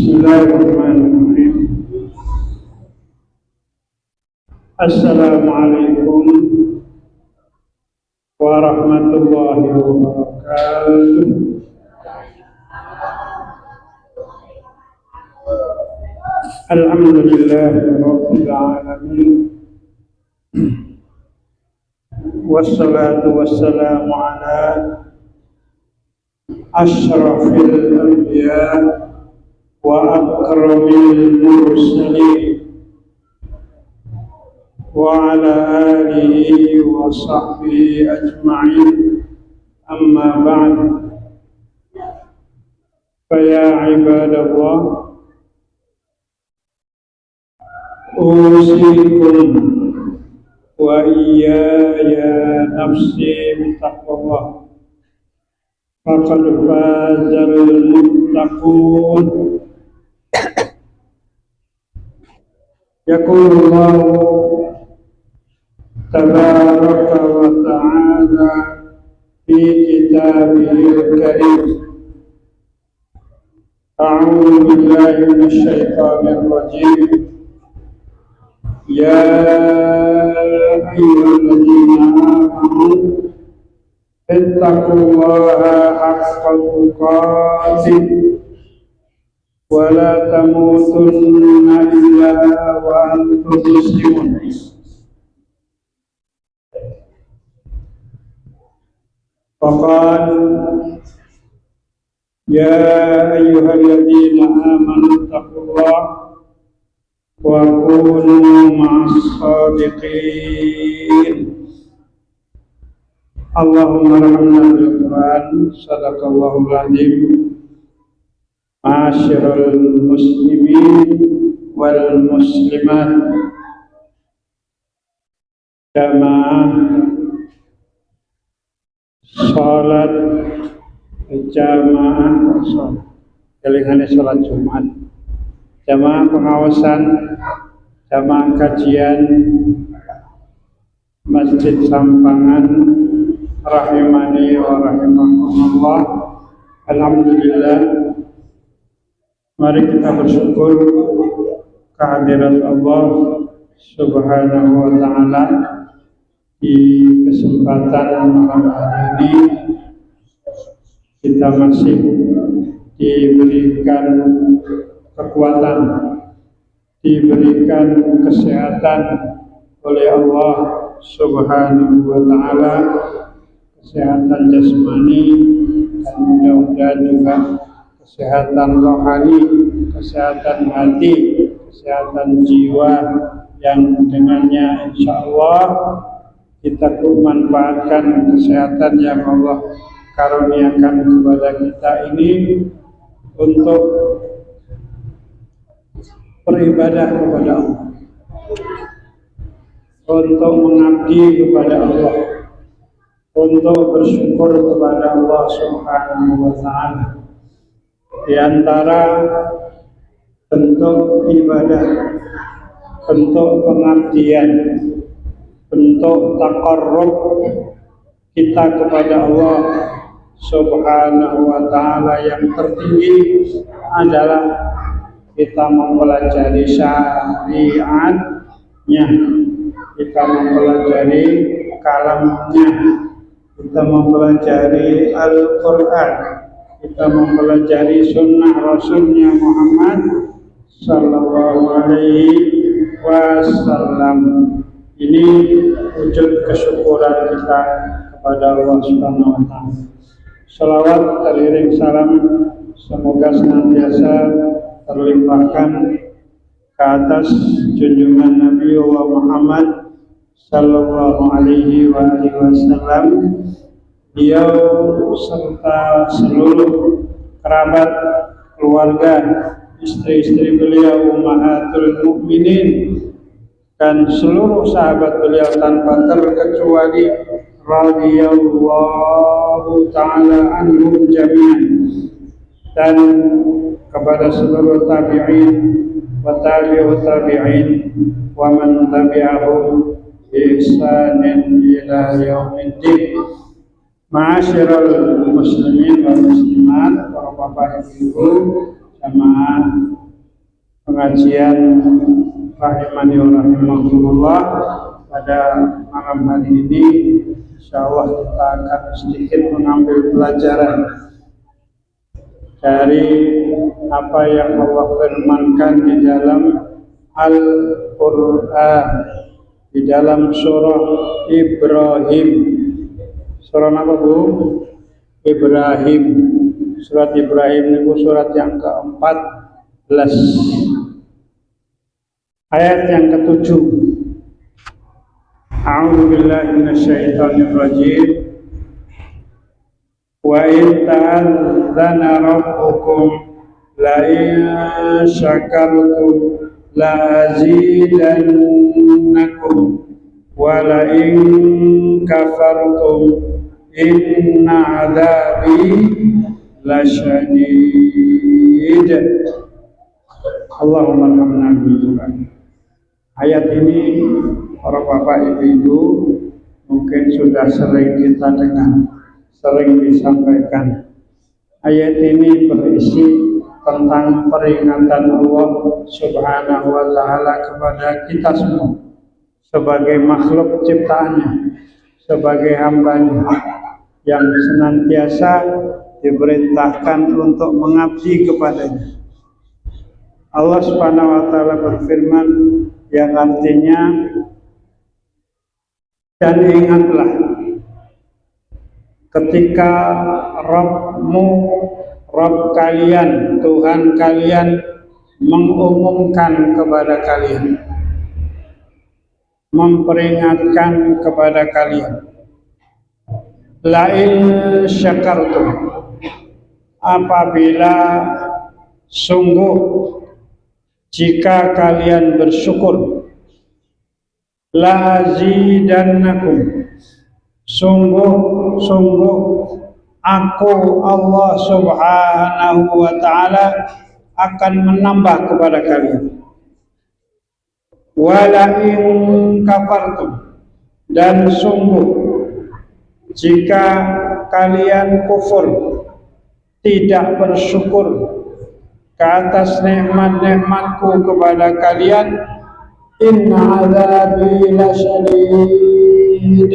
Bismillahirrahmanirrahim. Assalamualaikum warahmatullahi wabarakatuh. Alhamdulillahirabbil alamin. Wassalatu wassalamu ala asyrafil anbiya wa akramil mursalin wa ala alihi wa sahbihi ajma'in, amma ba'd. Fa ya ibadallah, usikum wa iyaya nafsi bitaqwallah. Faqad fazal muttaqun. Yaqulullah tabaraka wa ta'ala fi kitabihil karim. A'udzu billahi minasyaitonir rajim. Ya ayyuhalladzina amanu ittaqullaha haqqa tuqatih wa la tamutunna illa wa antum muslimun. Faqal ya ayyuhalladzina amanu ittaqullaha wa kunu ma'as shadiqin. Allahumma rahmna bil Quran. Sadaqallahul azim. Ma'asyiral muslimin wal muslimat, jamaah salat jamaah kelingane salat Jumat, jamaah pengawasan, jamaah kajian Masjid Sampangan rahimani wa rahimakumullah. Alhamdulillah, mari kita bersyukur kehadirat Allah Subhanahu wa ta'ala di kesempatan malam hari ini. Kita masih diberikan kekuatan, diberikan kesehatan oleh Allah Subhanahu wa ta'ala, kesehatan jasmani dan mudah-mudahan juga kesehatan rohani, kesehatan hati, kesehatan jiwa yang dengannya insya Allah kita memanfaatkan kesehatan yang Allah karuniakan kepada kita ini untuk beribadah kepada Allah, untuk mengabdi kepada Allah, untuk bersyukur kepada Allah Subhanahu wa ta'ala. Di antara bentuk ibadah, bentuk pengabdian, bentuk taqarrub kita kepada Allah Subhanahu wa ta'ala yang tertinggi adalah kita mempelajari syariatnya, kita mempelajari kalamnya, kita mempelajari Al-Quran, kita mempelajari sunnah Rasulnya Muhammad Sallallahu Alaihi Wasallam. Ini wujud kesyukuran kita kepada Allah Subhanahu Wa Taala. Salawat teriring salam semoga senantiasa terlimpahkan ke atas junjungan Nabi Allah Muhammad Sallallahu Alaihi Wasallam, beliau serta seluruh kerabat, keluarga, istri-istri beliau, ummahatul mukminin, dan seluruh sahabat beliau tanpa terkecuali, radhiyallahu ta'ala anhum jami'an, dan kepada seluruh tabi'in wa tabi'ut tabi'in wa man tabi'ahum bi ihsanin ila yaumiddin. Ma'asyiral muslimin wal muslimat, para bapak ibu jamaah pengajian rahimani wa rahimakumullah. Pada malam hari ini insyaallah kita akan sedikit mengambil pelajaran dari apa yang Allah firmankan di dalam Al-Quran, di dalam surah Ibrahim. Surah apa, Bu? Ibrahim. Surat Ibrahim itu surat yang ke-14, ayat yang ke-7. A'udzu billahi minasyaitonir rajim. Wa in ta'adzana rabbukum la in syakartum la azidannakum wa la in kafartum inna 'adzabi lasyadid. Allahumma arhamna bil Quran. Ayat ini para bapak ibu mungkin sudah sering kita dengar, sering disampaikan. Ayat ini berisi tentang peringatan Allah Subhanahu wa ta'ala kepada kita semua sebagai makhluk ciptaannya, sebagai hambanya yang senantiasa diperintahkan untuk mengabdi kepadanya. Allah Subhanahu wa ta'ala berfirman yang artinya, dan ingatlah ketika Rabbmu, Rabb kalian, Tuhan kalian mengumumkan kepada kalian, memperingatkan kepada kalian, la in syakartum, apabila sungguh jika kalian bersyukur, la azidannakum, sungguh aku Allah Subhanahu wa ta'ala akan menambah kepada kalian. Wala in kafartum, dan sungguh jika kalian kufur, tidak bersyukur ke atas nikmat-nikmatku kepada kalian, inna adzabi lasyadid,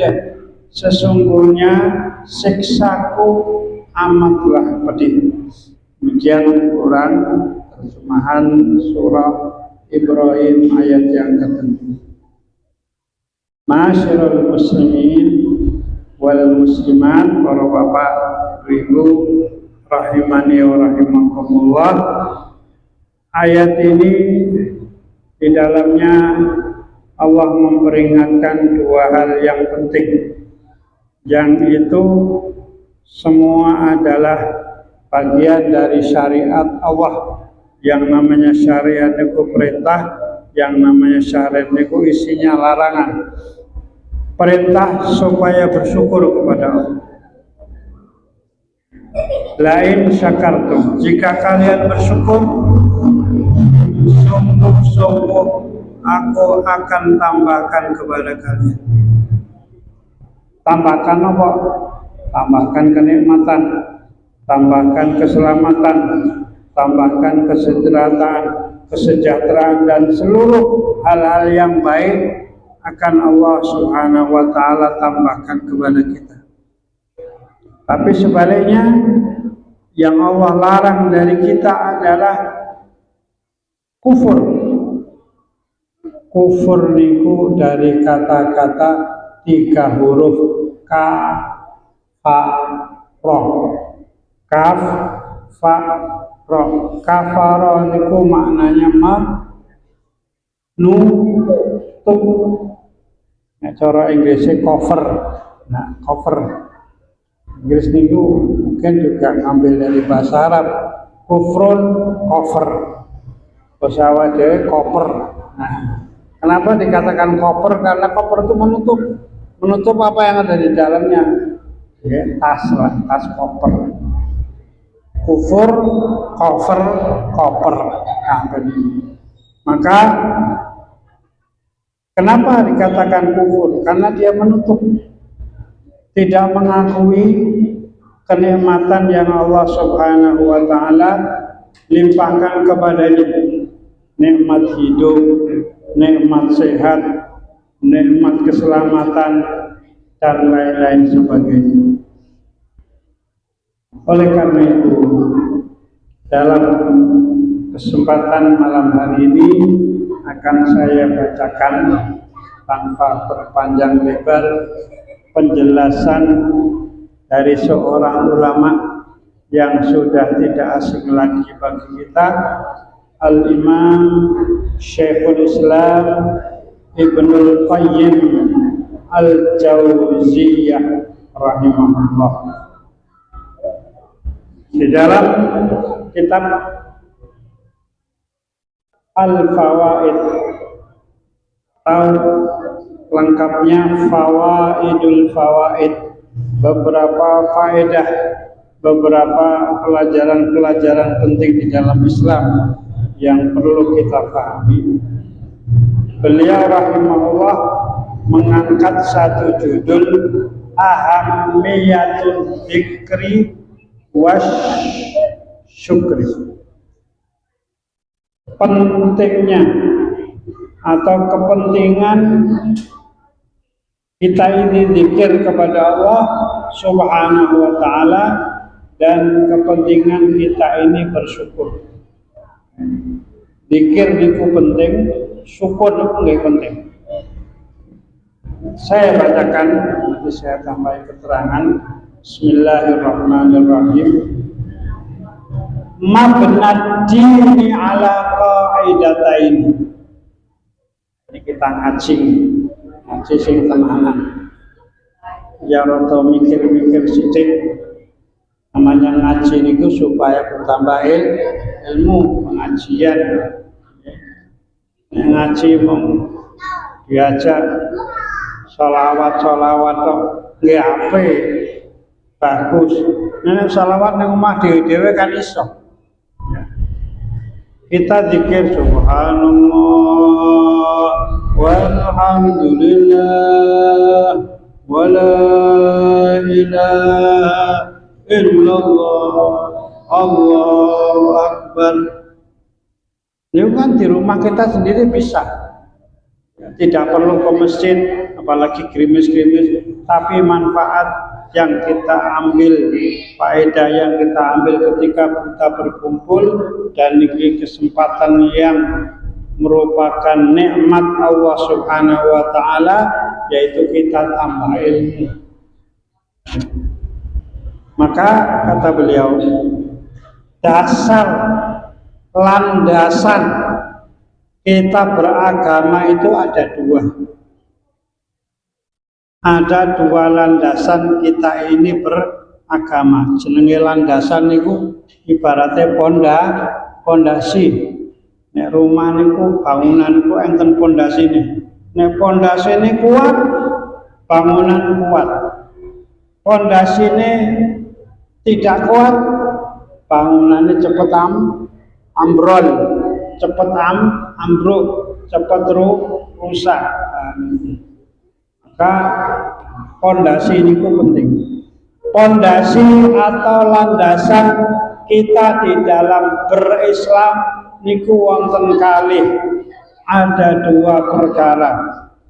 sesungguhnya siksaku amatlah pedih. Demikian Quran terjemahan surah Ibrahim ayat yang ke-7. Ma'asyiral muslimin wal muslimat, para bapak ibu rahimani wa rahimakumullah. Ayat ini di dalamnya Allah memperingatkan dua hal yang penting, yang itu semua adalah bagian dari syariat Allah. Yang namanya syariat itu perintah, yang namanya syariat itu isinya larangan. Perintah supaya bersyukur kepada Allah. Lain syakartum, jika kalian bersyukur, sungguh-sungguh aku akan tambahkan kepada kalian. Tambahkan apa? Tambahkan kenikmatan, tambahkan keselamatan, tambahkan kesejahteraan dan seluruh hal-hal yang baik akan Allah Subhanahu wa ta'ala tambahkan kepada kita. Tapi sebaliknya, yang Allah larang dari kita adalah kufur. Kufur niku dari kata-kata 3 huruf kafaro. Kaf, fa, ro. Kafaro niku maknanya nutup. Nah, cara Inggrisnya cover. Nah, cover. Inggris niku mungkin juga ngambil dari bahasa Arab. Kufrun, cover. Pesawat dia koper. Nah, kenapa dikatakan koper? Karena koper itu menutup apa yang ada di dalamnya. Ya, tas lah, tas koper. Kufur, cover, koper. Nah, maka kenapa dikatakan kufur? Karena dia menutup, tidak mengakui kenikmatan yang Allah Subhanahu wa ta'ala limpahkan kepadanya. nikmat hidup, nikmat sehat, nikmat keselamatan, dan lain-lain sebagainya. Oleh karena itu, dalam kesempatan malam hari ini akan saya bacakan tanpa berpanjang lebar penjelasan dari seorang ulama yang sudah tidak asing lagi bagi kita, Al-Imam Syekhul Islam Ibnul Qayyim Al-Jauziyah rahimahullah. Di dalam kitab Al-Fawaid atau lengkapnya Fawaidul Fawaid, beberapa faedah, beberapa pelajaran-pelajaran penting di dalam Islam yang perlu kita pahami. Beliau rahimahullah mengangkat satu judul, Ahammiyatul Dzikri Wasyukri. Pentingnya atau kepentingan kita ini zikir kepada Allah Subhanahu wa ta'ala, dan kepentingan kita ini bersyukur. Zikir itu penting, syukur itu lebih penting. Saya bacakan, nanti saya tambah keterangan. Bismillahirrahmanirrahim. Mabnad dini ala qaidatain. Ini kita ngaji sing tenanan. Ya rada mikir-mikir sithik. Namanya ngaji niku supaya bertambah ilmu, pengajian. Ngaji diajak sholawat tok nggih ape bagus. Nek sholawat nang omah dhewe kan iso. Kita zikir subhanallah walhamdulillah wala ilaha illallah Allahu akbar. Itu kan di rumah kita sendiri bisa. Tidak perlu ke masjid, apalagi gerimis-gerimis, tapi manfaat yang kita ambil, faedah yang kita ambil ketika kita berkumpul, dan ini kesempatan yang merupakan nikmat Allah Subhanahu wa ta'ala, yaitu kita tambah ilmu. Maka kata beliau, dasar landasan kita beragama itu ada dua. Ada dua landasan kita ini beragama. Jenenge landasan niku ibaratnya pondasi. Nek rumah niku bangunan niku enten pondasine. Nek pondasine kuat, bangunan kuat. Pondasine tidak kuat, bangunannya cepet ambrol, cepet ambruk, cepet rusak. Maka pondasi ini penting. Pondasi atau landasan kita di dalam berislam niku wonten kalih, ada dua perkara.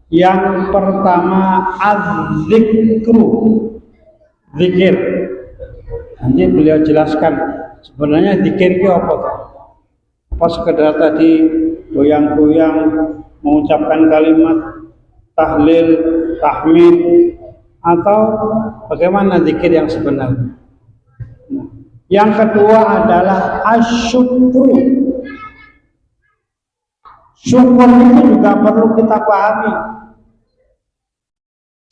Yang pertama az-zikru, zikir. Nanti beliau jelaskan sebenarnya zikir itu apa? Apa sekedar tadi goyang-goyang mengucapkan kalimat tahlil, tahmid, atau bagaimana zikir yang sebenarnya? Yang kedua adalah asyukru. Syukur itu juga perlu kita pahami.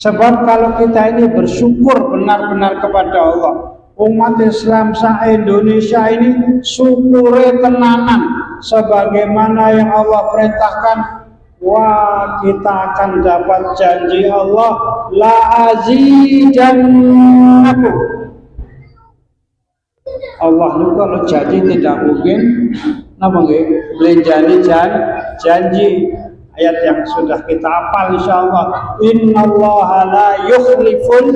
Sebab kalau kita ini bersyukur benar-benar kepada Allah, umat Islam se-Indonesia ini syukure tenanan sebagaimana yang Allah perintahkan. Wah, kita akan dapat janji Allah, la azidannakum. Allah itu kalau janji tidak mungkin napa nggih belenjani janji. Ayat yang sudah kita hafal insyaallah, innallaha la yukhliful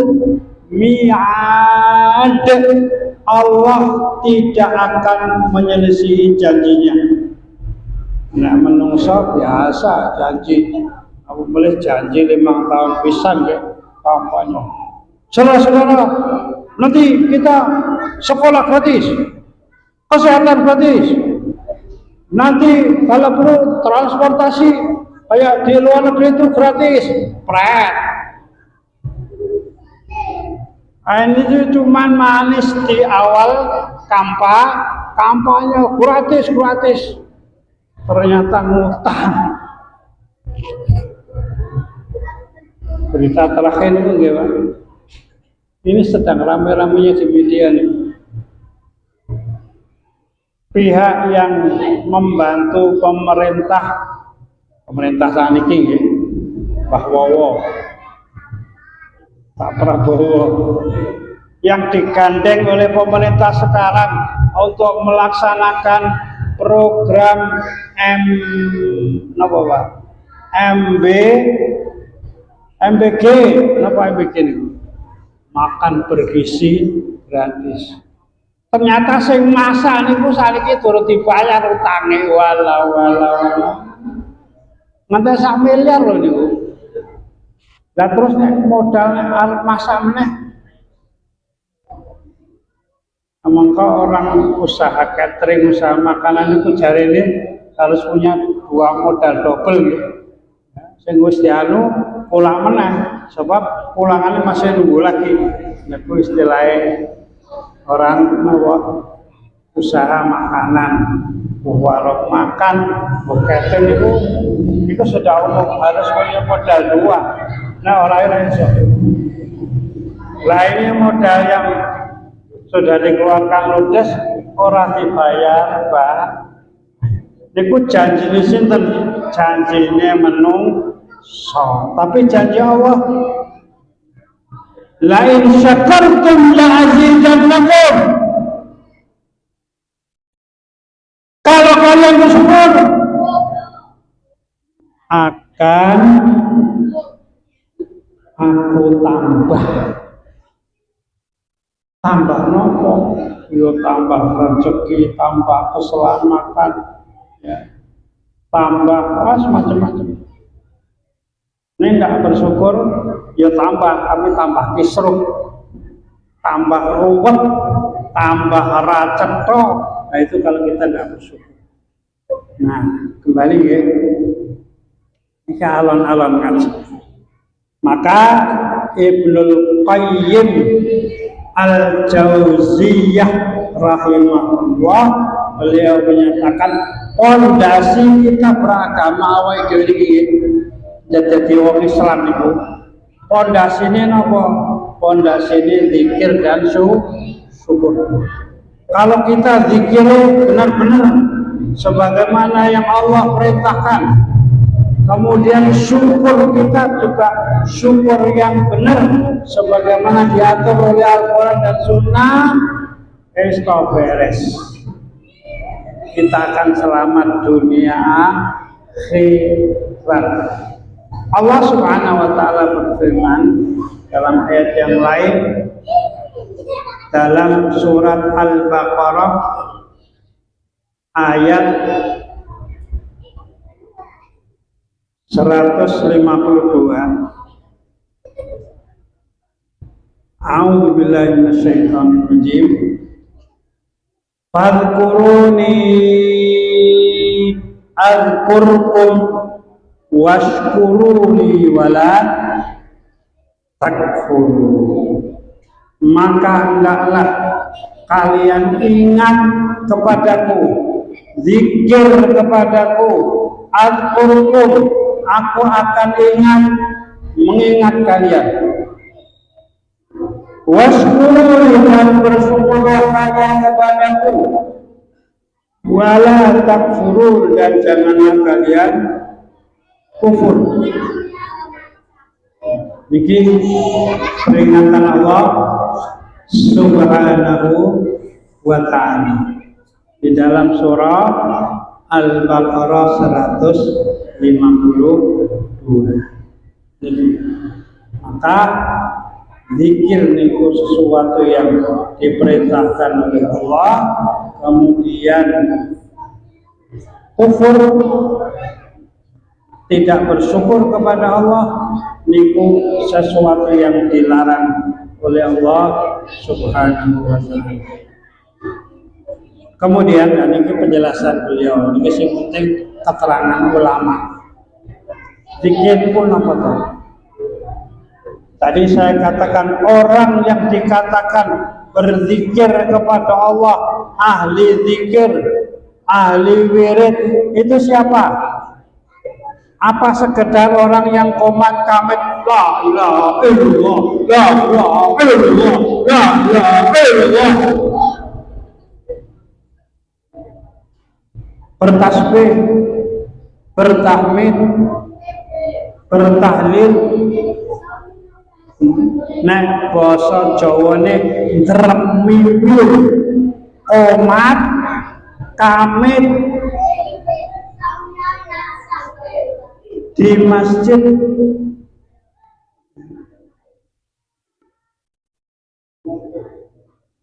mi'ad. Allah tidak akan menyelisihi janjinya. Nek menungso biasa janji, aku boleh janji 5 tahun pisan ya kampanye. Saudara-saudara, nanti kita sekolah gratis, kesehatan gratis, nanti kalau perlu transportasi kayak di luar negeri itu gratis, pret. Ini cuman manis di awal kampanye gratis. Ternyata ngutang. Berita terakhir itu gimana? Ini sedang rame-ramenya di media nih. Pihak yang membantu pemerintah saat ini, Pak Wowo, Pak Prabowo, yang digandeng oleh pemerintah sekarang untuk melaksanakan program MBG, ini? Makan bergizi gratis. Ternyata sing masak niku saniki durung dibayar utange wala. Nganti 1 miliar lho niku. Lah terus nek modal arep masak meneh. Maka orang usaha catering, usaha makanan itu jarine harus punya 2 modal double gitu. Sing wis dianu pulang meneh, sebab pulangannya masih nunggu lagi. Niku istilahnya orang usaha makanan, warung makan, catering itu sudah umum harus punya modal 2. Nah orang-orang iso. Lah ini modal yang sudah dikeluarkan ludes orang dibayar, Pak. Niku janji sinten? Janjine menungso. Tapi janji Allah, la in syakartum la azidannakum. Kalau kalian bersyukur akan aku tambah nopo, yo tambah rezeki, tambah keselamatan, ya, tambah macam-macam. Ini tidak bersyukur, ya tambah kisruh, tambah ruwet, tambah racetok. Nah itu kalau kita tidak bersyukur. Nah kembali ya, ini alon-alon ngaji. Maka Ibnul Qayyim Al-Jauziyah rahimahullah, beliau menyatakan pondasi kita beragama awal ini jadi orang Islam itu pondasi ini apa? Pondasi ini zikir dan syukur. Kalau kita zikir benar-benar sebagaimana yang Allah perintahkan, kemudian syukur kita juga syukur yang benar sebagaimana diatur oleh Al-Quran dan Sunnah, beres. Kita akan selamat dunia akhirat. Allah Subhanahu wa taala berfirman dalam ayat yang lain dalam surat Al-Baqarah ayat 152. A'udzu billahi minasyaitonir rajim. Fadhkuruni azkurkum washkuruni wala takfurun. Maka hendaklah kalian ingat kepadaku, zikir kepadaku, azkurkum, aku akan mengingat kalian. Washkuruni, dan bersyukurlah kalian kepadaku. Wala takfurun, dan janganlah kalian kufur. Bikin peringatan Allah Subhanahu wa ta'ala di dalam surah Al-Baqarah 152. Jadi, maka zikir niku sesuatu yang diperintahkan oleh Allah, kemudian kufur, tidak bersyukur kepada Allah, niku sesuatu yang dilarang oleh Allah Subhanahu wa ta'ala. Kemudian ini penjelasan beliau, ini yang penting keterangan ulama. Zikir pun apa tahu? Tadi saya katakan orang yang dikatakan berzikir kepada Allah, ahli zikir, ahli wirid, itu siapa? Apa sekedar orang yang komat kamit la ilaha illallah, la ilaha illallah, la ilaha illallah, bertasbih, bertahmid, bertahlil, nek basa Jawane dremiyu, komat kamit di masjid.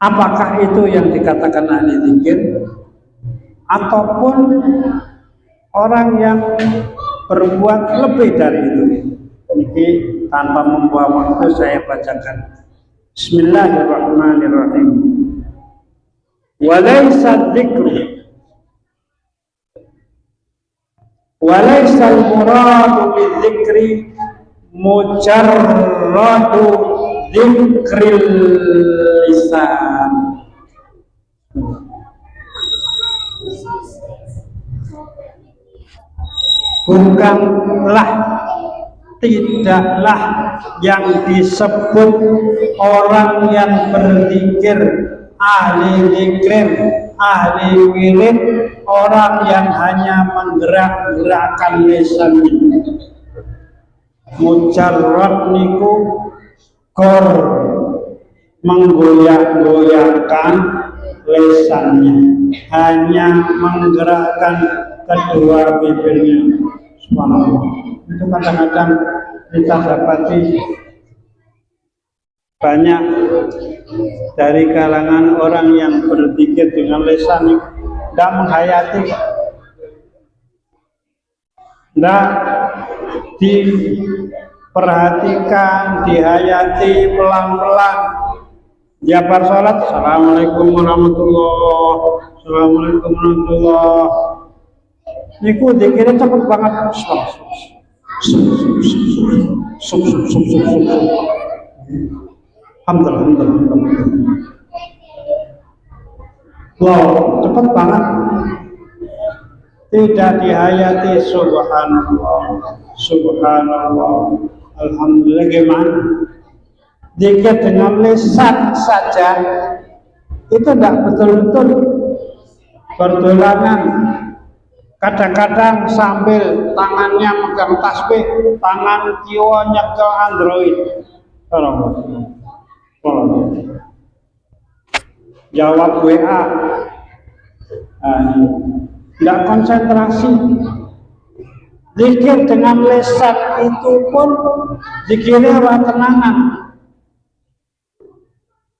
Apakah itu yang dikatakan ahli zikir, ataupun orang yang berbuat lebih dari itu? Ini tanpa membuang waktu saya bacakan. Bismillahirrahmanirrahim. Walaysa dzikru walaysal muradu bidzikri mujarradu dzikril lisan. Bukanlah, tidaklah yang disebut orang yang berzikir, ahli zikir, ahli wirid, orang yang hanya menggerak-gerakkan lisannya. Mujarrad niku kor, menggoyang-goyangkan lisannya, hanya menggerakkan kedua bibirnya. Subhanallah. Itu kadang-kadang kita dapati banyak dari kalangan orang yang berzikir dengan lisan tidak menghayati, tidak diperhatikan, dihayati pelan-pelan. Dia bersolat, assalamualaikum warahmatullahi, assalamualaikum warahmatullahi. Niku zikirnya cepet banget. Alhamdulillah. Wow, cepat banget. Tidak dihayati. Subhanallah, subhanallah, alhamdulillah. Gimana? Zikir dengan lisan saja itu tidak betul-betul berdolanan. Kadang-kadang sambil tangannya megang tasbih, tangan kiwa nyekel Android. Jawab WA, nggak konsentrasi. Zikir dengan lisan itu pun zikirnya tenangan.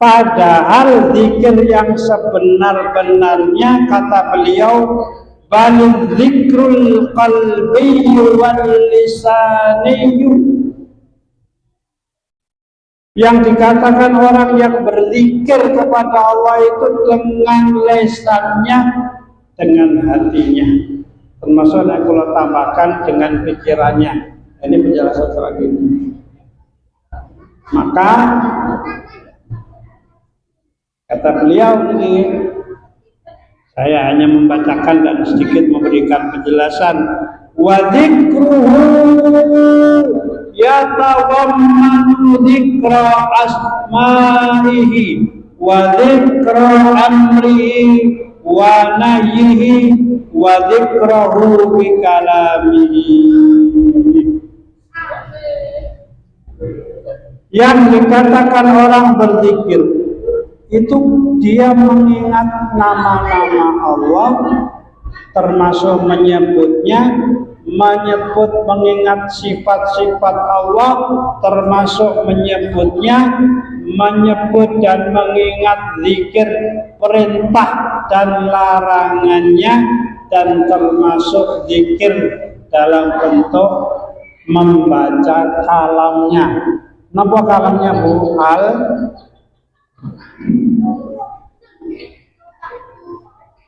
Padahal zikir yang sebenar-benarnya, kata beliau, balil zikrul qalbiyyu wal lisaniyyu. Yang dikatakan orang yang berzikir kepada Allah itu dengan lisannya, dengan hatinya. Termasuk kalau tambahkan dengan pikirannya. Ini penjelasan selanjutnya. Maka kata beliau ini, saya hanya membacakan dan sedikit memberikan penjelasan. Wa dzikruhu yatawammanu dzikra asma'ihi wa dzikra amrihi wa nahyihi wa dzikrahu bi kalamihi. Yang dikatakan orang berzikir itu dia mengingat nama-nama Allah, termasuk menyebutnya, mengingat sifat-sifat Allah, termasuk menyebutnya, menyebut dan mengingat zikir, perintah dan larangannya, dan termasuk zikir dalam bentuk membaca kalamnya. Napa kalamnya Bu?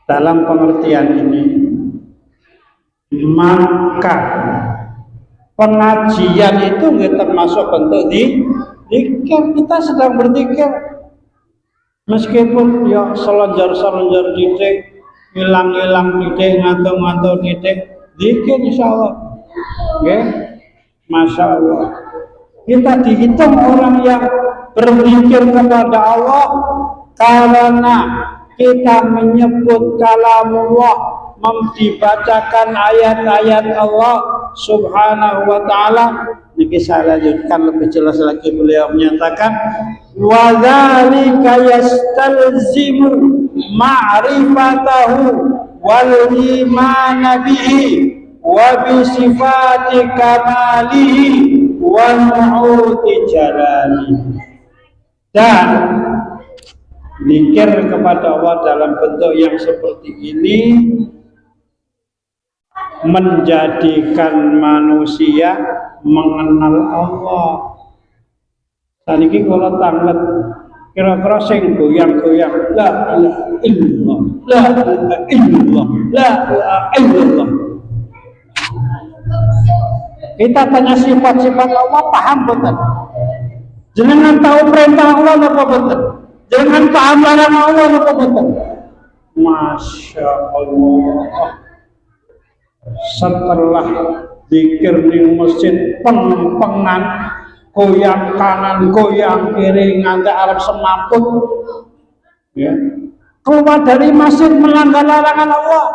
Dalam pengertian ini, maka pengajian itu nggak termasuk bentuk zikir. Kita sedang berzikir, meskipun ya selonjor titik, hilang titik, ngantuk titik, zikir insyaallah. Nggih, masya Allah. Kita dihitung orang yang berzikir kepada Allah karena kita menyebut kalamullah, dibacakan ayat-ayat Allah subhanahu wa ta'ala. Ini saya lanjutkan lebih jelas lagi, beliau menyatakan wa dzalika yastalzimu ma'rifatahu wal iman bihi wa bi sifati kamalihi wa nu'uti jalalihi. Dan zikir kepada Allah dalam bentuk yang seperti ini menjadikan manusia mengenal Allah. Saniki kalau tanglet kira-kira sing goyang-goyang la ilaha illallah, la ilaha illallah, la ilaha illallah. Kita tanya sifat-sifat Allah, paham betul? Jangan tahu perintah Allah apa betul? Jangan paham larangan Allah apa betul? Masya Allah. Setelah zikir di masjid pengen goyang kanan goyang kiri nganti arep semaput, ya, keluar dari masjid melanggar larangan Allah.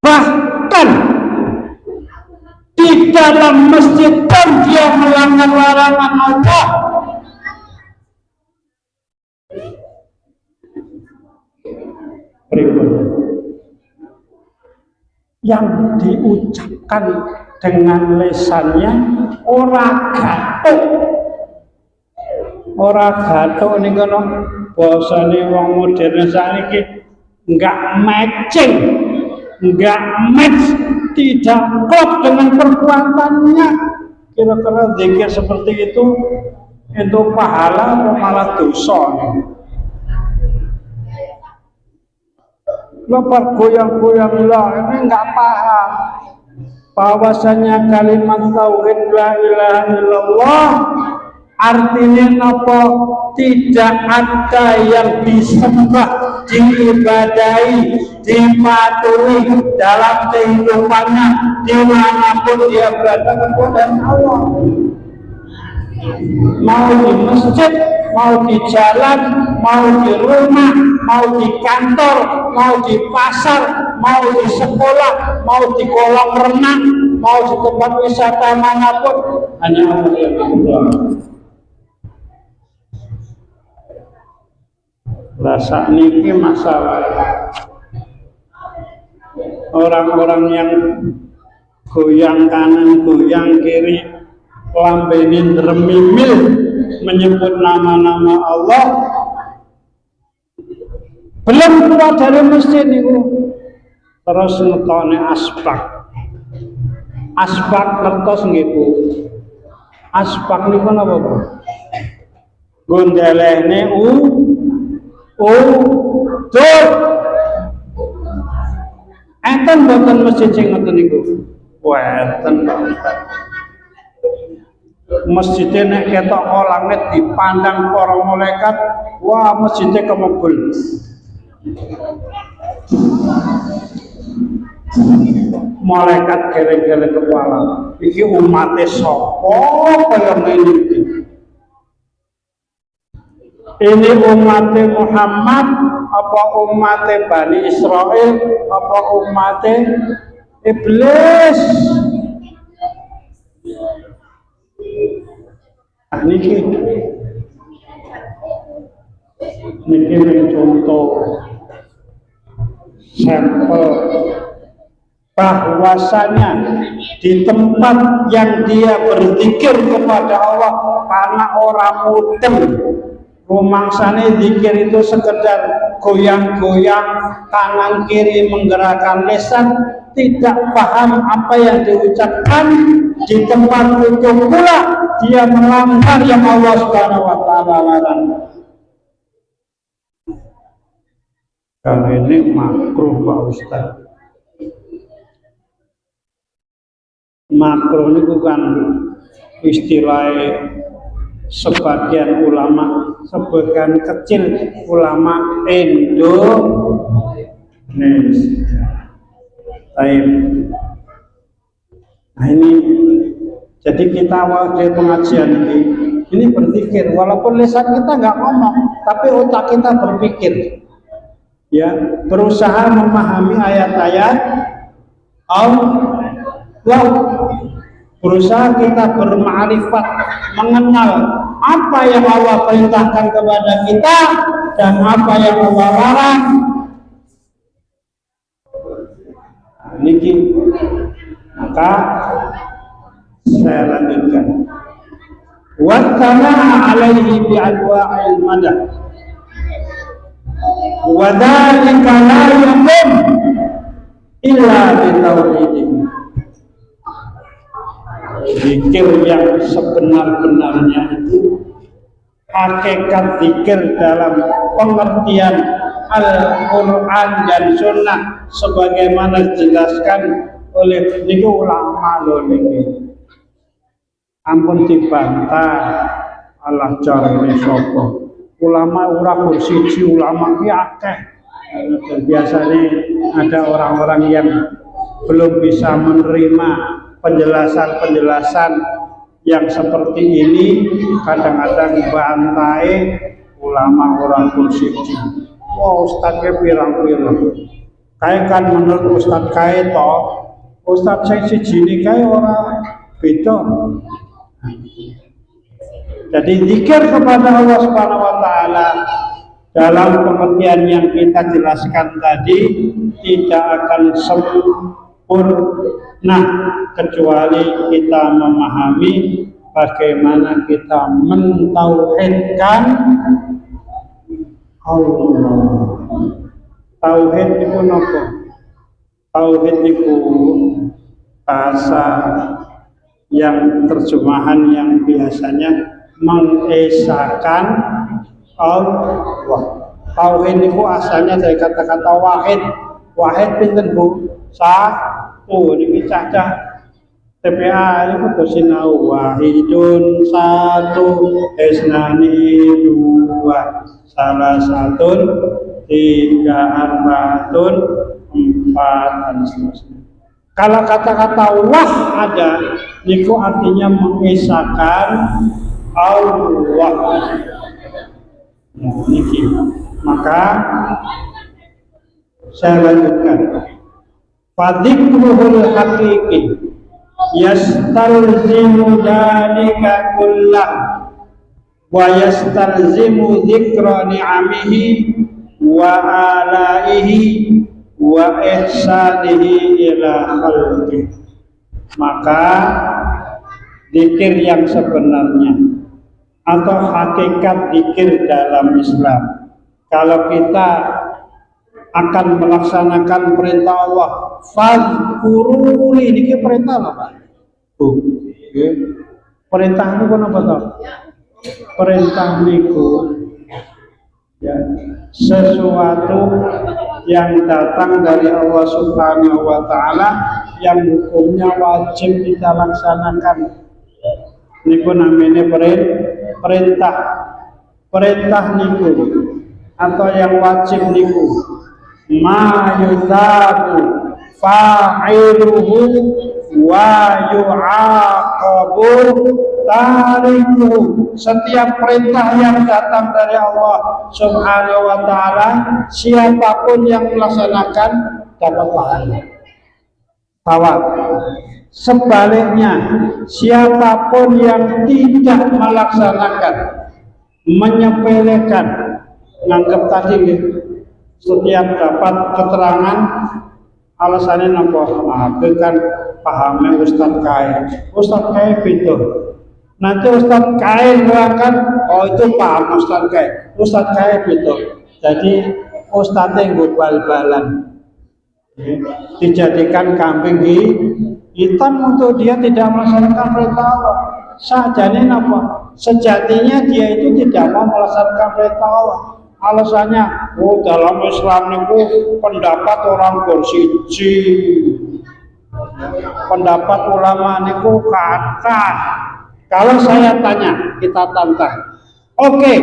Bahkan di dalam masjid pun dia melanggar larangan Allah. Berikut yang diucapkan dengan lesannya ora gathuk ning kono basane wong modern saiki enggak matching, enggak match, tidak klop dengan perbuatannya. Kira-kira zikir seperti itu pahala atau malah dosa? Lepas goyang-goyang lah, ini enggak paham bahwasanya kalimat tauhid la ilaha illallah artinya apa? Tidak ada yang disembah, diibadahi, dipatuhi dalam kehidupannya dimanapun dia berada kepada Allah. Mau di masjid, mau di jalan, mau di rumah, mau di kantor, mau di pasar, mau di sekolah, mau di kolam renang, mau di tempat wisata manapun, hanya Allah yang Allah. Rasa niki masalah orang-orang yang goyang kanan, goyang kiri, lambenin remimil menyebut nama-nama Allah, belum keluar dari masjid itu terus ngetone asbak ngertos nggih Bu. Asbak niku napa Bu? Gondelene dot enten boten masjid sing ngoten niku. Wenten Pak Ustaz. Masjidnya nek ketok langit dipandang para malaikat, wah masjidnya kemebul. Malaikat geleng-geleng kepala. Iki umate sapa kaya ngene iki? Ini umate Muhammad apa umate Bani Israel apa umate Iblis? Niki contoh sampel bahwasanya di tempat yang dia berzikir kepada Allah karena orang mudeng, Rumangsane zikir itu sekedar goyang-goyang kanan kiri menggerakkan lisan, tidak paham apa yang diucapkan, di tempat itu pula dia melanggar yang Allah Subhanahu wa taala larang. Kalau ini makruh Pak Ustaz. Makruh ini bukan istilah sebagian ulama, sebagian kecil ulama Indonesia. Nah ini, jadi kita awal dari pengajian ini berpikir, walaupun lisan kita nggak ngomong, tapi otak kita berpikir, ya, berusaha memahami ayat-ayat Allah, berusaha kita bermakrifat, mengenal apa yang Allah perintahkan kepada kita dan apa yang Allah larang. Niki, maka saya lanjutkan. Wattana alaihi bi anwa'il madah. Wa dzalika la yakun illa bi tauhidin. Zikir yang sebenar-benarnya itu, hakikat zikir dalam pengertian Al-Quran dan Sunnah sebagaimana dijelaskan oleh niki ulama loh niki. Ampun dibantah Allah carane sapa. Ulama ora siji, ulama ki akeh. Biasanya ada orang-orang yang belum bisa menerima penjelasan-penjelasan yang seperti ini, kadang-kadang bantai ulama orang siji. Wah, ustadznya pirang-pirang. Kayak kan menurut ustadz kayak toh, ustadz saya siji ini kayak orang beda. Jadi zikir kepada Allah Subhanahu wa taala dalam pengertian yang kita jelaskan tadi tidak akan sempurna kecuali kita memahami bagaimana kita mentauhidkan Allah. Tauhid itu nopo? Tauhid itu bahasa yang terjemahan yang biasanya mengesahkan Allah. Tauhid itu asalnya dari kata-kata wahid. Wahid pinten Bu? Satu. Ini cacah TPA itu bersinau wahidun satu, esnani dua, salah satu, tiga, arbaatun, empat, dan seterusnya. Kalau kata-kata Allah ada, itu artinya mengisahkan Allah. Maka saya lanjutkan. Fadzikruhul haqiqi yastalzimu dalika kullah wa yastalzimu dzikra ni'amihi wa alaihi wa ihsanihi ila khalqi. Maka zikir yang sebenarnya atau hakikat zikir dalam Islam, kalau kita akan melaksanakan perintah Allah, fadzkuruni, ini perintah apa? Perintah itu apa toh? Perintah niku ya, sesuatu yang datang dari Allah Subhanahu wa taala yang hukumnya wajib kita laksanakan. Niku namanya perintah. Perintah niku atau yang wajib niku ma yusabu fa'iluhu wa yu'aqabu tarikuhu. Setiap perintah yang datang dari Allah Subhanahu wa taala, siapapun yang melaksanakan dapat pahala. Tawab. Sebaliknya, siapapun yang tidak melaksanakan, menyepelekan, nganggap tadi setiap dapat keterangan alasannya nampak, nah, itu kan pahamnya Ustadz kaya beda. Nanti Ustadz Kain akan, oh itu paham Ustadz Kain. Ustadz Kain betul. Jadi Ustadz yang bal-balan dijadikan kambing hitam untuk dia tidak melaksanakan perintah Allah. Sajane apa? Sejatinya dia itu tidak mau melaksanakan perintah Allah. Alasannya, oh dalam Islam itu pendapat orang bersiji, pendapat ulama itu kata. Kalau saya tanya, kita tantang. Oke,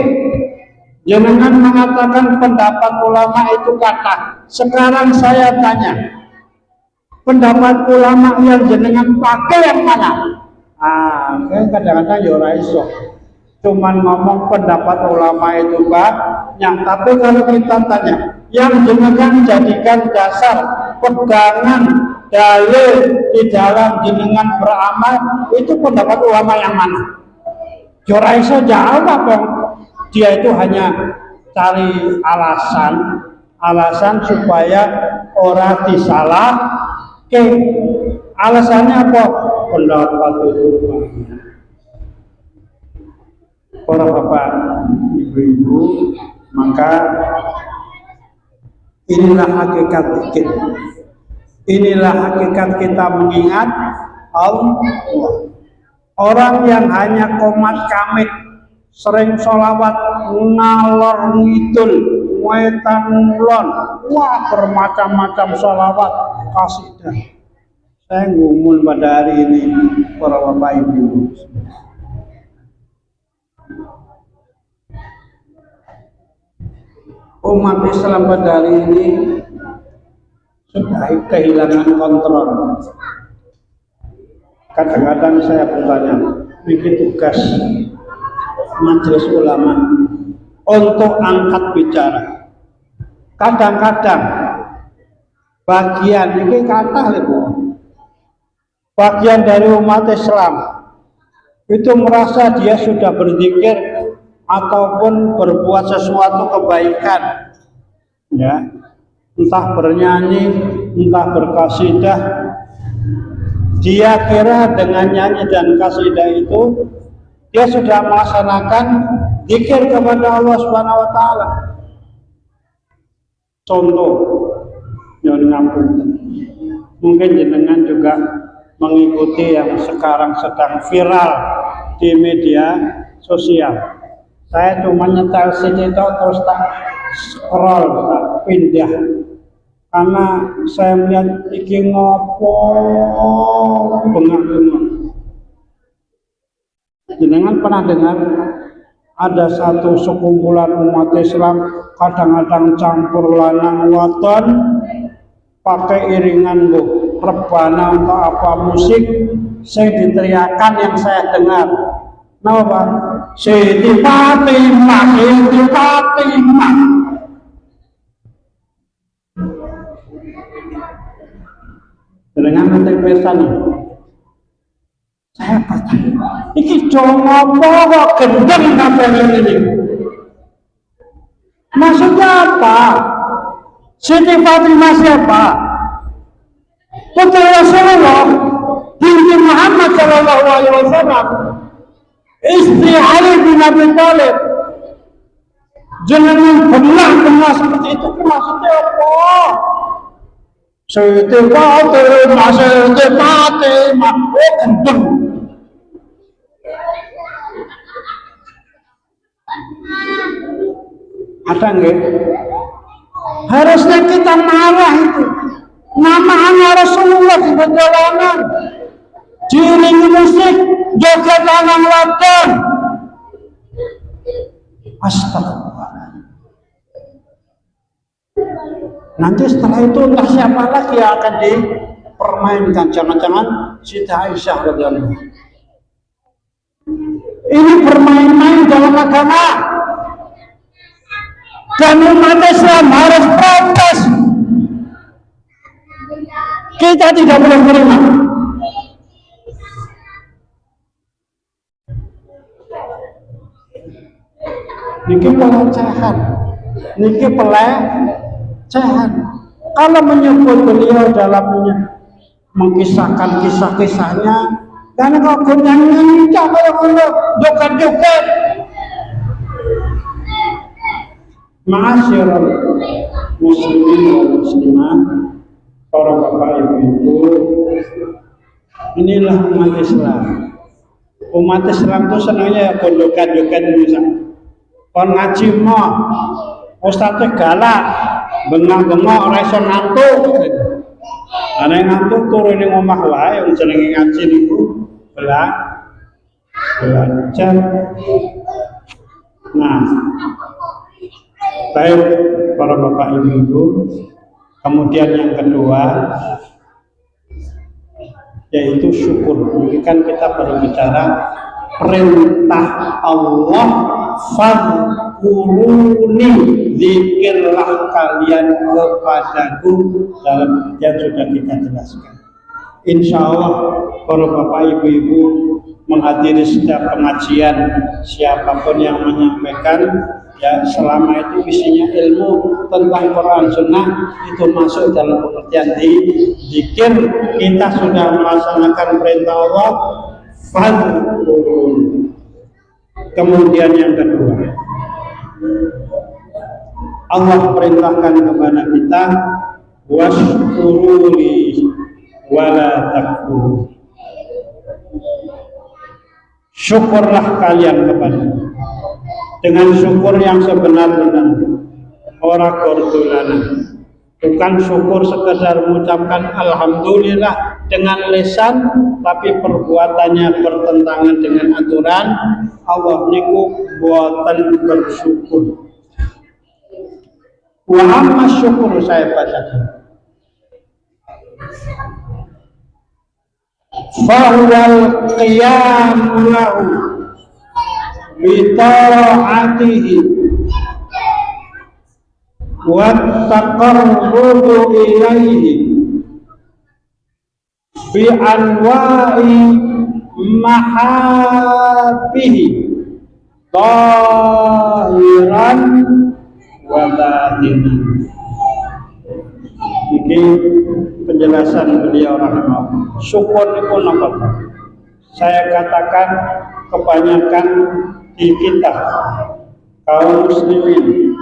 jenengan mengatakan pendapat ulama itu kata. Sekarang saya tanya, pendapat ulama yang jenengan pakai yang mana? Kadang-kadang ya ora iso. Cuman ngomong pendapat ulama itu banyak, tapi kalau kita tanya, yang jenengan jadikan dasar pegangan dalil di dalam jenengan beramal itu pendapat ulama yang mana? Ya ora iso jawab dong. Dia itu hanya cari alasan supaya orang disalah. Alasannya apa? Pendapat itu banyak. Para bapak, ibu-ibu, maka inilah hakikat kita. Inilah hakikat kita mengingat Allah. Orang yang hanya komat kamit, sering sholawat ngalor ngidul, wetan ngulon, wah bermacam-macam sholawat kasidah. Saya ngumul pada hari ini, para bapak ibu. Umat Islam pada hari ini sudah kehilangan kontrol. Kadang-kadang saya bertanya, bikin tugas majelis ulama untuk angkat bicara. Kadang-kadang bagian ini kata bagian dari umat Islam itu merasa dia sudah berzikir ataupun berbuat sesuatu kebaikan, ya, entah bernyanyi, entah berkasidah. Dia kira dengan nyanyi dan kasidah itu dia sudah melaksanakan zikir kepada Allah Subhanahu wa taala. Contoh yang ngapunten. Mungkin jenengan juga mengikuti yang sekarang sedang viral di media sosial. Saya cuma nyetel CD terus tak scroll, tak pindah. Karena saya melihat iki ngopo bengak-bengok. Jenengan pernah dengar ada satu sekumpulan umat Islam kadang-kadang campur lanang waton pakai iringan rebana atau apa musik, saya diteriakan yang saya dengar. Napa? Siti Fatimah, Siti Fatimah. Dengan nanti pesan saya bertanya, iki jomo apa kok gendeng sampai ini? Maksudnya apa? Siti Fatimah siapa? Putri Rasulullah, binti Muhammad Shallallahu Alaihi Wasallam, istri Ali bin Abi Thalib. Jangan benar seperti itu. Maksudnya apa? Siti Fatimah, Siti Fatimah, gendeng. Ada nggak? Harusnya kita marah itu. Namanya Rasulullah di perjalanan, diiringi musik, joget lanang wadon. Astagfirullah. Nanti setelah itu entah siapa lagi yang akan dipermainkan. Jangan-jangan Siti Aisyah radhiyallahu anha. Ini bermain-main dalam agama. Dan umat Islam harus protes. Kita tidak boleh terima. Niki pelecehan. Niki pelecehan. Kalau menyebut beliau dalamnya, mengisahkan kisah-kisahnya, Karena kau kunyangan cak kaya ngono, joget-joget. Ma'asyiral muslimin wal muslimat, para bapak ibu, inilah umat Islam. Umat Islam itu senangnya ya joget-joget misalnya. Kon ngaji mah ustadz galak, bengak-bengok ora iso ngantuk. Ana ngantuk turu ning omah wae wong jenenge ngaji niku belajar. Nah, baik para bapak ibu, kemudian yang kedua yaitu syukur. Ini kan kita baru bicara perintah Allah, fadhkuruni, zikirlah kalian kepadaku, dalam yang sudah kita jelaskan. Insya Allah para bapak ibu menghadiri setiap pengajian, siapapun yang menyampaikan, ya selama itu isinya ilmu tentang Quran Sunnah, itu masuk dalam pengertian di zikir. Kita sudah melaksanakan perintah Allah, fadhkuruni. Kemudian yang kedua, Allah perintahkan kepada kita, washkuruli wala takfuru. Syukurlah kalian kepada-Ku dengan syukur yang sebenar-benarnya, ora gordolana. Bukan syukur sekedar mengucapkan alhamdulillah dengan lisan, tapi perbuatannya bertentangan dengan aturan Allah, niku buatan bersyukur. Wa amma syukur, saya bacakan. Fahuwal qiyam lahu bi ta'atihi wa taqarrubu ilaihi bi anwa'i mahabbihi zahiran wa batinan. Ini penjelasan beliau rahimahullah. Syukur itu apa? Saya katakan kebanyakan di kita kaum muslimin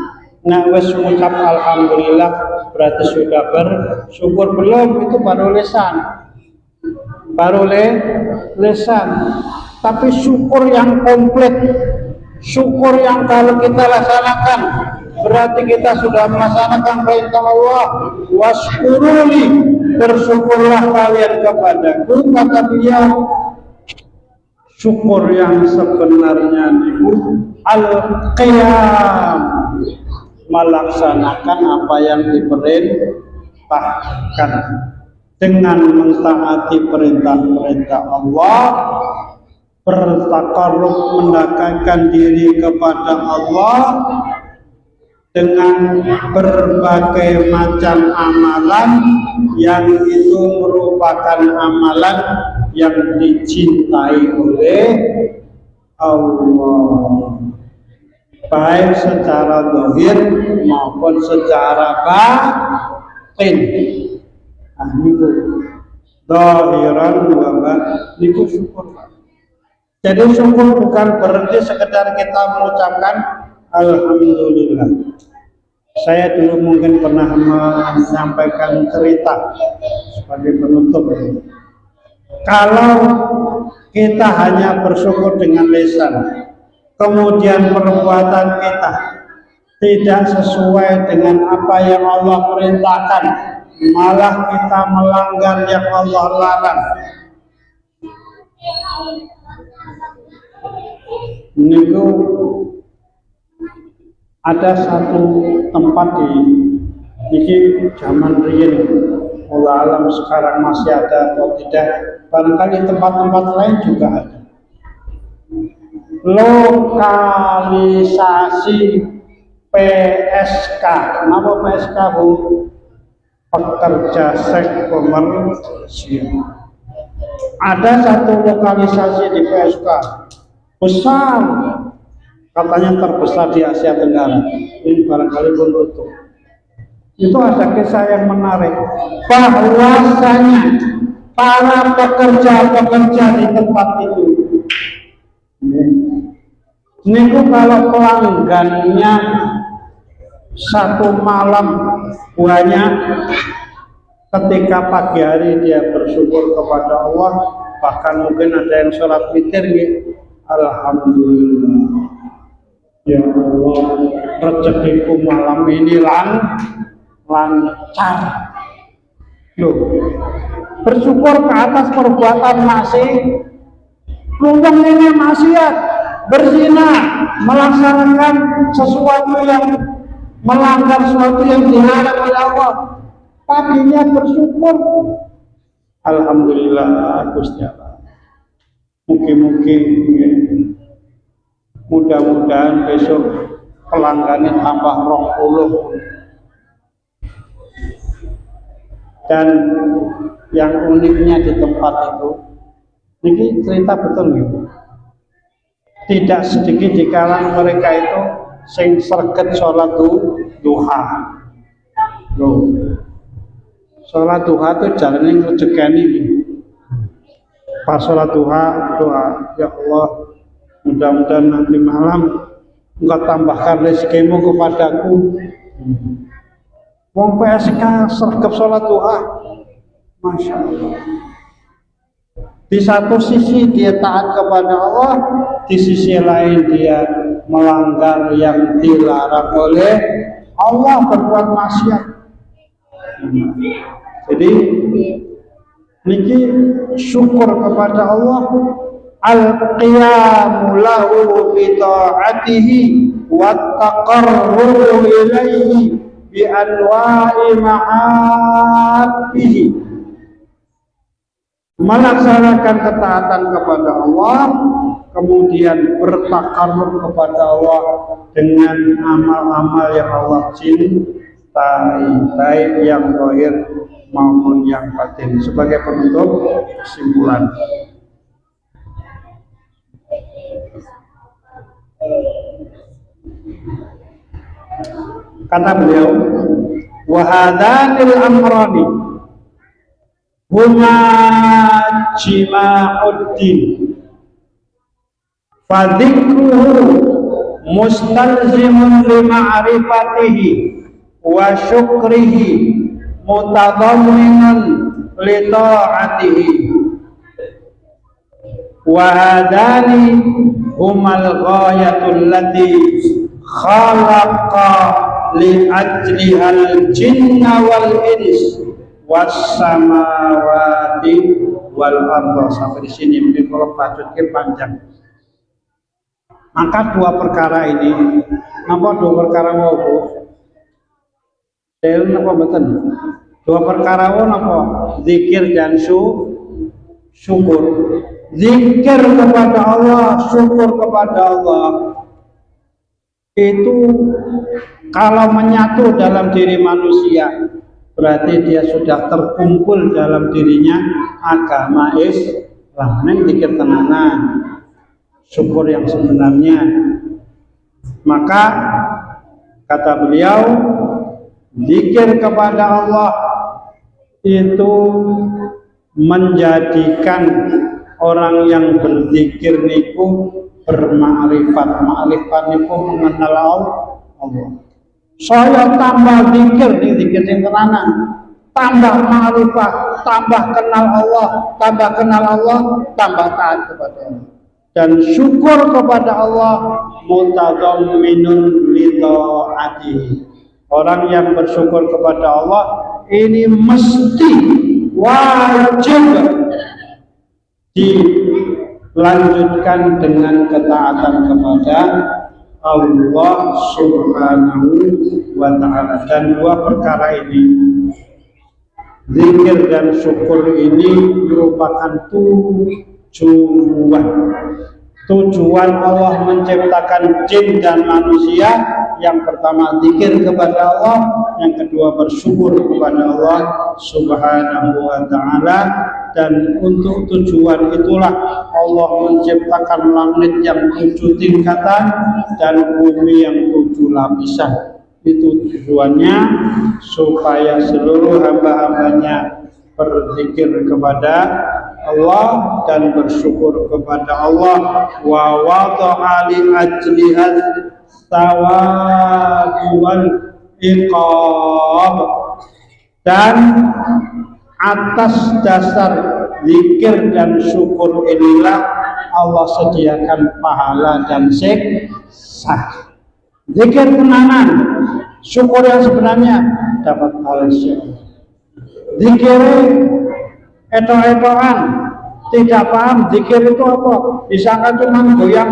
wis mengucap alhamdulillah berarti sudah bersyukur. Belum, itu baru lisan. Tapi syukur yang komplit, syukur yang kalau kita laksanakan berarti kita sudah melaksanakan perintah Allah. Washkuruli, bersyukurlah kalian kepadaku, kata beliau. Syukur yang sebenarnya itu al-qiyam, melaksanakan apa yang diperintahkan dengan mentaati perintah-perintah Allah, bertakarrub, mendekatkan diri kepada Allah dengan berbagai macam amalan yang itu merupakan amalan yang dicintai oleh Allah, baik secara zahir maupun secara batin. Niku zahiran wa niku syukur. Jadi syukur bukan berarti sekedar kita mengucapkan alhamdulillah. Saya dulu mungkin pernah menyampaikan cerita sebagai penutup. Kalau kita hanya bersyukur dengan lisan, kemudian perbuatan kita tidak sesuai dengan apa yang Allah perintahkan, malah kita melanggar yang Allah larang, niku ada satu tempat di zaman riyen, Allah alam sekarang masih ada atau tidak, barangkali tempat-tempat lain juga ada. Lokalisasi PSK. Kenapa PSK, Bu? Pekerja seks komersial. Ada satu lokalisasi di PSK besar, katanya terbesar di Asia Tenggara. Ini barangkali pun tutup. Itu ada kisah yang menarik, bahwasanya para pekerja-pekerja di tempat itu. Niku kalau pelanggannya satu malam banyak, ketika pagi hari dia bersyukur kepada Allah, bahkan mungkin ada yang sholat witir, alhamdulillah ya Allah, rezekiku malam ini lancar. Loh, bersyukur ke atas perbuatan masih lumpang ini maksiat, berzina, melaksanakan sesuatu yang melanggar sesuatu yang dilarang oleh Allah. Paginya bersyukur, alhamdulillah Gusti Allah. Mungkin mudah-mudahan besok pelanggannya tambah 20. Dan yang uniknya di tempat itu, ini cerita betul gitu. Tidak sedikit di kalangan mereka itu sing serget sholat duha. Loh, sholat duha itu jalan yang rezekani. Pas sholat duha, doa, ya Allah, mudah-mudahan nanti malam Engkau tambahkan rezekimu kepadaku. Wong PSK sergap sholat duha, masya Allah. Di satu sisi dia taat kepada Allah, di sisi lain dia melanggar yang dilarang oleh Allah, berbuat maksiat. Jadi niki syukur kepada Allah, al-qiyamu lahu bi ta'atihi wa taqarrubu ilaihi bi anwa'i ma'abihi. Melaksanakan ketaatan kepada Allah, kemudian bertakarrub kepada Allah dengan amal-amal yang Allah cintai, baik yang zahir maupun yang batin. Sebagai penutup kesimpulan, kata beliau, wa hadanil amrani huma jima'uddin fadhikruhu mustalzimun li ma'rifatihi wa syukrihi mutadamminun li ta'atihi wa hadani humal ghayatul lati khalaqa li ajlihal jinna wal ins wassamawati wal ardh. Sampai di sini mungkin kalau bacotnya panjang. Maka dua perkara ini, apa dua perkara mau Bu? Apa betul? Dua perkara apa? Zikir dan syukur. Zikir kepada Allah, syukur kepada Allah, itu kalau menyatu dalam diri manusia, berarti dia sudah terkumpul dalam dirinya agama Islam. Neng zikir tenanan, syukur yang sebenarnya. Maka kata beliau, zikir kepada Allah itu menjadikan orang yang berzikir niku bermakrifat. Makrifat niku mengenal Allah. Saya tambah zikir, ini zikir yang tenanan, tambah makrifat, tambah kenal Allah, tambah kenal Allah, tambah taat kepada Allah. Dan syukur kepada Allah mutadamminun li ta'atihi. Orang yang bersyukur kepada Allah ini mesti wajib dilanjutkan dengan ketaatan kepada Allah Subhanahu wa ta'ala. Dan dua perkara ini, zikir dan syukur ini merupakan tujuan Allah menciptakan jin dan manusia. Yang pertama zikir kepada Allah, yang kedua bersyukur kepada Allah Subhanahu wa ta'ala. Dan untuk tujuan itulah Allah menciptakan langit yang 7 tingkatan dan bumi yang 7 lapisan. Itu tujuannya supaya seluruh hamba-hambanya berzikir kepada Allah dan bersyukur kepada Allah, wa wada'a li ajlihat thawabi wal iqab, dan atas dasar zikir dan syukur inilah Allah sediakan pahala dan siksa. Zikir tenanan, syukur yang sebenarnya dapat pahala syukur. Zikir etok-etokan, tidak paham zikir itu apa, disangka cuma goyang,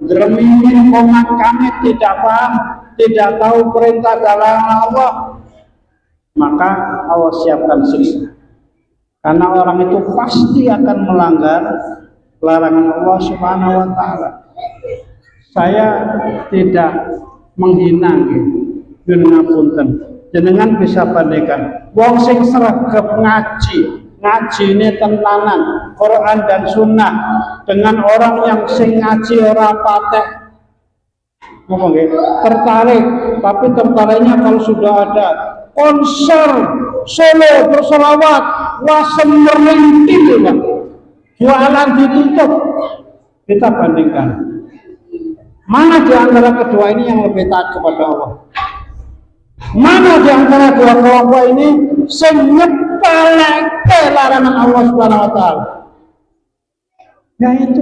dremingin komat kamit, tidak paham, tidak tahu perintah larangan Allah, maka Allah siapkan siksa. Karena orang itu pasti akan melanggar larangan Allah Subhanahu wa taala. Saya tidak menghina nggih, ngapunten. Jenengan bisa bandingkan wong sing sregep ngaji ini tenanan Quran dan Sunnah dengan orang yang sing ngaji ora patek, ngomong tertarik, tapi tertariknya kalau sudah ada konser solo bersolawat, wasem merintih, jualan ditutup. Kita bandingkan, mana di antara kedua ini yang lebih taat kepada Allah? Mana di antara dua kelompok ini sing nyepeleke larangan Allah Subhanahu wa taala? Yaitu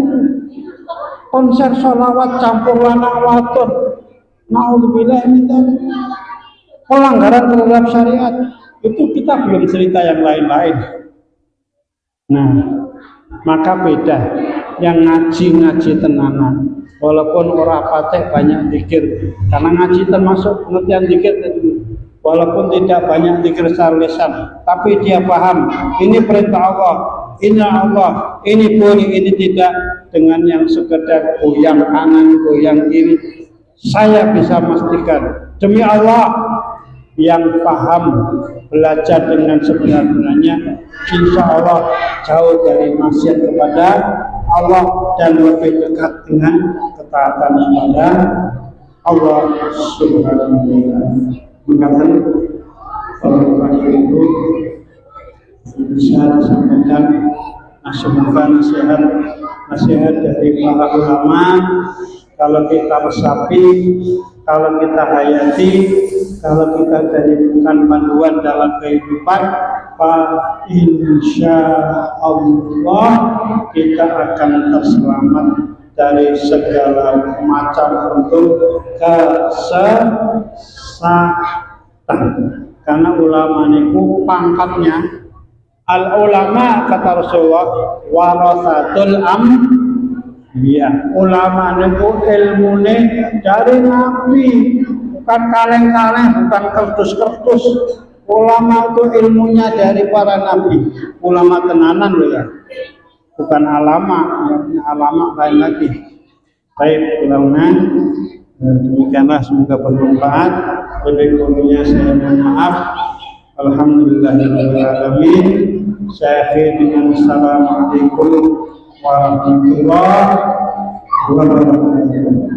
konser sholawat campur lanang wadon. Naudzubillah min dzalik. Pelanggaran terhadap syariat. Itu kita belum cerita yang lain-lain. Nah, maka beda yang ngaji tenanan. Walaupun orang patek banyak zikir, karena ngaji termasuk pengertian zikir. Walaupun tidak banyak zikir secara lisan, tapi dia paham ini perintah Allah, ini Allah, ini boleh, ini tidak, dengan yang sekedar goyang kanan, goyang kiri. Saya bisa memastikan demi Allah, yang paham belajar dengan sebenar-benarnya, insya Allah jauh dari maksiat kepada Allah dan lebih dekat dengan ketaatan kepada Allah Subhanahu wa taala. Mengatakan kalau itu bisa disampaikan semoga nasihat dari para ulama, kalau kita resapi, kalau kita hayati, kalau kita jadikan panduan dalam kehidupan, insya Allah kita akan terselamat dari segala macam bentuk kesesatan. Karena ulama niku pangkatnya, al ulama kata Rasulullah warasatul anbiya. Ulama niku ilmune dari nabi, bukan kaleng-kaleng, bukan kertus-kertus. Ulama itu ilmunya dari para nabi, ulama tenanan loh ya, bukan alama. Alama lain lagi. Baik, mudah-mudahan demikianlah, semoga bermanfaat. Lebih kurangnya saya mohon maaf. Alhamdulillahirabbil alamin. Saya akhiri dengan assalamualaikum warahmatullahi wabarakatuh.